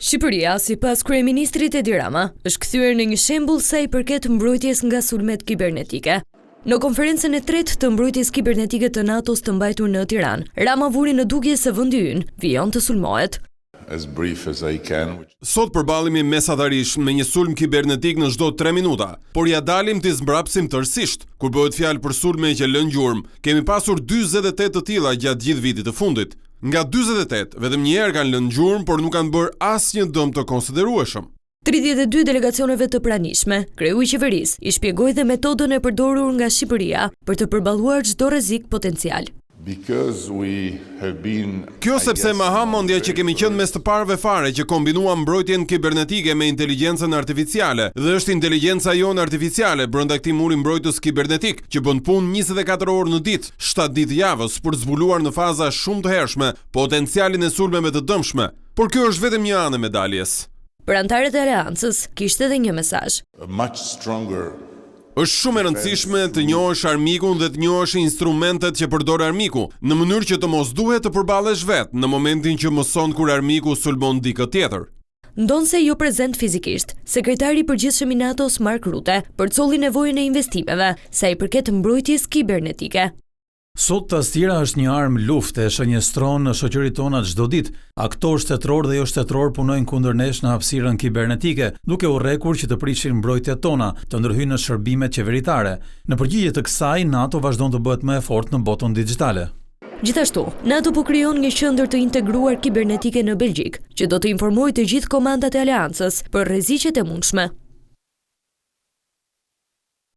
Shqipëria, sipas kryeministrit Edi Rama, është kthyer në një shembull sa i përket mbrojtjes nga sulmet kibernetike. Në konferencën e tretë të mbrojtjes kibernetike të NATO-s të mbajtur në Tiranë, Rama vuri në dukje se vendi ynë vijon të sulmohet. Sot përballemi mesatarisht me një sulm kibernetik në çdo 3 minuta, por ja dalim t'i zmbrapsim tërësisht. Kur bëhet fjalë për sulme që lën gjurmë, kemi pasur 48 të tilla gjatë gjithë vitit të fundit. Nga 48, vetëm një herë kanë lënë gjurmë, por nuk kanë bërë asnjë dëm të konsiderueshëm. 32 delegacioneve të pranishme, kreu i qeverisë i shpjegoi dhe metodën e përdorur nga Shqipëria për të përballuar çdo rrezik potencial. Kjo sepse mahamendja që kemi qenë mes të parëve fare që kombinuam mbrojtjen kibernetike me inteligjencën artificiale, dhe është inteligjenca jonë artificiale brenda këtij muri mbrojtës kibernetik që bën punë 24 orë në ditë, 7 ditë javës për të zbuluar në faza shumë të hershme potencialin e sulmeve të dëmshme. Por kjo është vetëm një anë e medaljes. Për anëtarët e aleancës kishte edhe një mesazh. Është shumë e rëndësishme të njohësh armikun dhe të njohësh instrumentet që përdor armiku, në mënyrë që të mos duhet të përballesh vetë në momentin që mëson kur armiku sulmon dikë tjetër. Ndonse jo prezent fizikisht, sekretari i përgjithshëm i NATO-s Mark Rutte përcolli nevojën e investimeve sa i përket mbrojtjes kibernetike. Sot tastiera është një armë lufte, shënjestron në shoqëritë tona çdo ditë. Aktorë shtetëror dhe jo shtetëror punojnë kundër nesh në hapësirën kibernetike, duke u rrekur që të prishin mbrojtjet tona, të ndërhyjnë në shërbimet qeveritare. Në përgjigje të kësaj, NATO vazhdon të bëhet më e fortë në botën digjitale. Gjithashtu, NATO po krijon një qendër të integruar kibernetike në Belgjik, që do të informojë të gjithë komandat e aleancës për rreziqet e mundshme.